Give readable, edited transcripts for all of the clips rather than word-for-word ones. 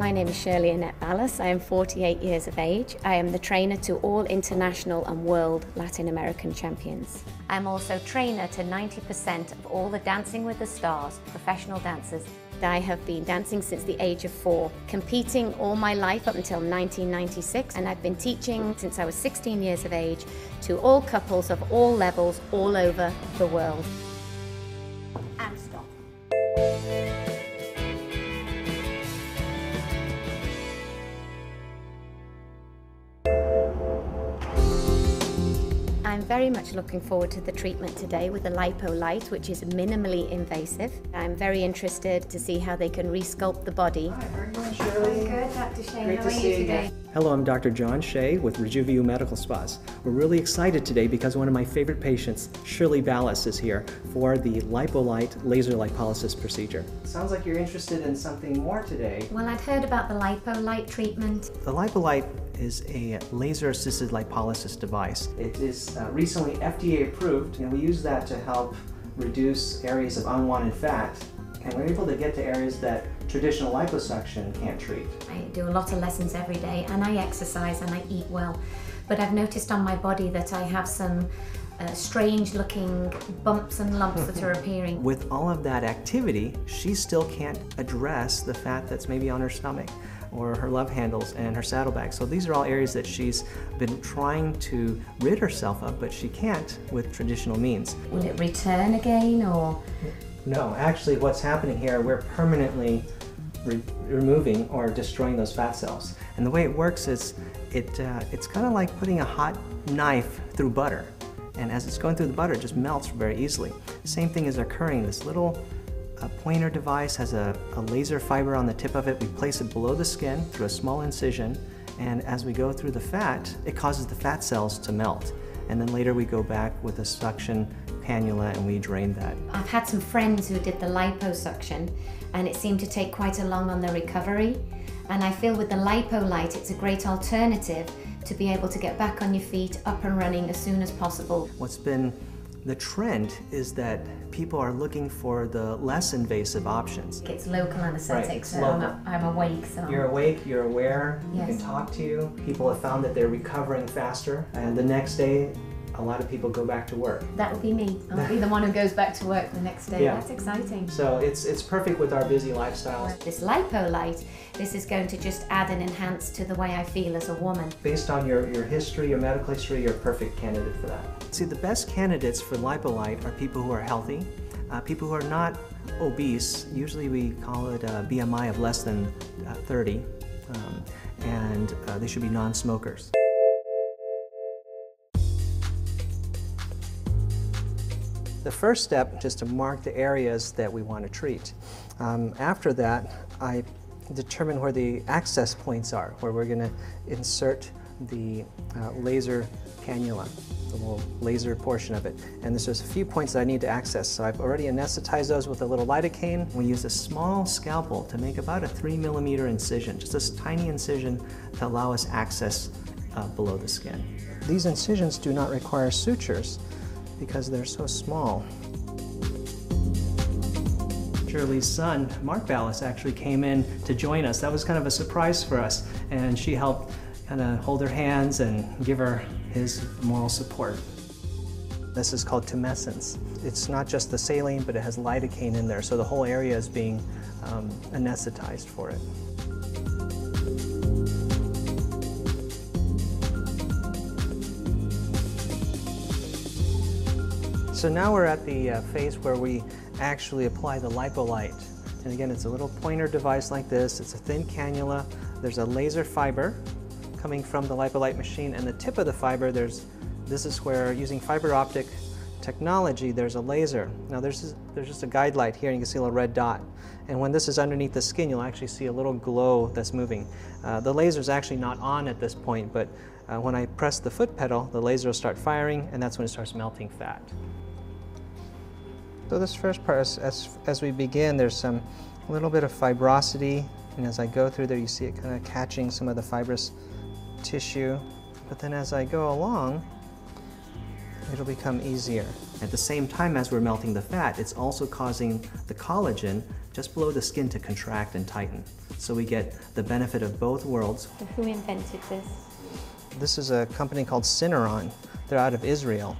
My name is Shirley Ballas. I am 48 years of age. I am the trainer to all international and world Latin American champions. I'm also trainer to 90% of all the Dancing with the Stars professional dancers. I have been dancing since the age of 4, competing all my life up until 1996, and I've been teaching since I was 16 years of age to all couples of all levels all over the world. And stop. I'm very much looking forward to the treatment today with the LipoLite, which is minimally invasive. I'm very interested to see how they can resculpt the body. Hi, how are you doing, Shirley? I'm good, Dr. Shea. Great How to are see you today? Hello, I'm Dr. John Shea with Rejuvio Medical Spas. We're really excited today because one of my favorite patients, Shirley Ballas, is here for the LipoLite laser lipolysis procedure. Sounds like you're interested in something more today. Well, I'd heard about the LipoLite treatment. The LipoLite is a laser-assisted lipolysis device. It is recently FDA approved, and we use that to help reduce areas of unwanted fat, and we're able to get to areas that traditional liposuction can't treat. I do a lot of lessons every day, and I exercise and I eat well, but I've noticed on my body that I have some strange looking bumps and lumps that are appearing. With all of that activity, she still can't address the fat that's maybe on her stomach or her love handles and her saddlebag. So these are all areas that she's been trying to rid herself of, but she can't with traditional means. Will it return again, or? No, actually what's happening here, we're permanently removing or destroying those fat cells. And the way it works is it's kind of like putting a hot knife through butter. And as it's going through the butter, it just melts very easily. Same thing is occurring. This little pointer device has a laser fiber on the tip of it. We place it below the skin through a small incision, and as we go through the fat, it causes the fat cells to melt. And then later we go back with a suction cannula and we drain that. I've had some friends who did the liposuction, and it seemed to take quite a long on the recovery. And I feel with the LipoLite, it's a great alternative to be able to get back on your feet, up and running as soon as possible. What's been the trend is that people are looking for the less invasive options. It's local anesthetic, right, so local. I'm awake. So You're awake, you're aware, yes. You can talk to you. People have found that they're recovering faster, and the next day, a lot of people go back to work. That would be me. I'll be the one who goes back to work the next day. Yeah. That's exciting. So it's perfect with our busy lifestyles. This LipoLite, this is going to just add and enhance to the way I feel as a woman. Based on your history, your medical history, you're a perfect candidate for that. See, the best candidates for LipoLite are people who are healthy, people who are not obese. Usually we call it a BMI of less than 30, and they should be non-smokers. The first step is to mark the areas that we want to treat. After that, I determine where the access points are, where we're going to insert the laser cannula, the little laser portion of it. And there's just a few points that I need to access. So I've already anesthetized those with a little lidocaine. We use a small scalpel to make about a 3mm incision, just this tiny incision to allow us access below the skin. These incisions do not require sutures because they're so small. Shirley's son, Mark Ballas, actually came in to join us. That was kind of a surprise for us, and she helped kind of hold her hands and give her his moral support. This is called tumescence. It's not just the saline, but it has lidocaine in there, so the whole area is being anesthetized for it. So now we're at the phase where we actually apply the LipoLite. And again, it's a little pointer device like this. It's a thin cannula. There's a laser fiber coming from the LipoLite machine, and the tip of the fiber, this is where, using fiber optic technology, there's a laser. Now there's just a guide light here, and you can see a little red dot. And when this is underneath the skin, you'll actually see a little glow that's moving. The laser is actually not on at this point, but when I press the foot pedal, the laser will start firing, and that's when it starts melting fat. So this first part, as we begin, there's a little bit of fibrosity, and as I go through there, you see it kind of catching some of the fibrous tissue. But then as I go along, it'll become easier. At the same time as we're melting the fat, it's also causing the collagen just below the skin to contract and tighten. So we get the benefit of both worlds. So who invented this? This is a company called Syneron. They're out of Israel,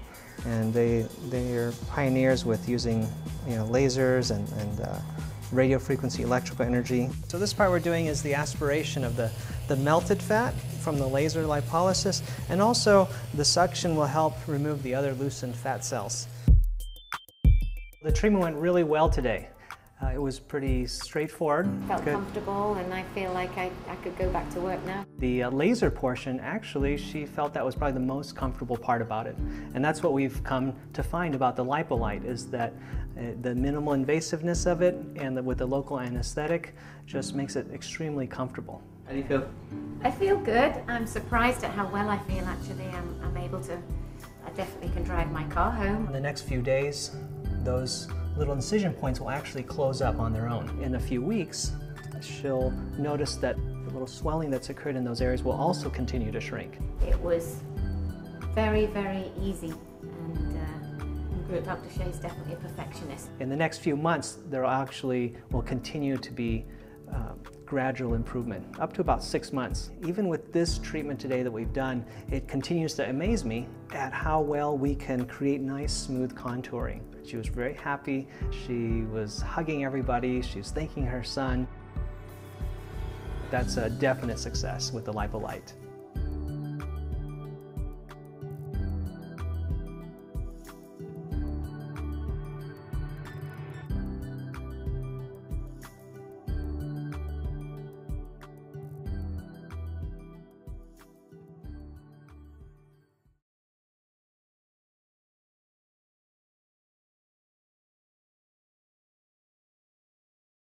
and they are pioneers with using lasers and radio frequency electrical energy. So this part we're doing is the aspiration of the melted fat from the laser lipolysis, and also the suction will help remove the other loosened fat cells. The treatment went really well today. It was pretty straightforward. Felt comfortable, and I feel like I could go back to work now. The laser portion, actually, she felt that was probably the most comfortable part about it. And that's what we've come to find about the LipoLite, is that the minimal invasiveness of it and with the local anesthetic just makes it extremely comfortable. How do you feel? I feel good. I'm surprised at how well I feel, actually. I'm able to, I definitely can drive my car home. In the next few days, those little incision points will actually close up on their own. In a few weeks, she'll notice that the little swelling that's occurred in those areas will also continue to shrink. It was very, very easy, and Dr. Shea's definitely a perfectionist. In the next few months, there actually will continue to be gradual improvement, up to about 6 months. Even with this treatment today that we've done, it continues to amaze me at how well we can create nice, smooth contouring. She was very happy. She was hugging everybody. She was thanking her son. That's a definite success with the LipoLite.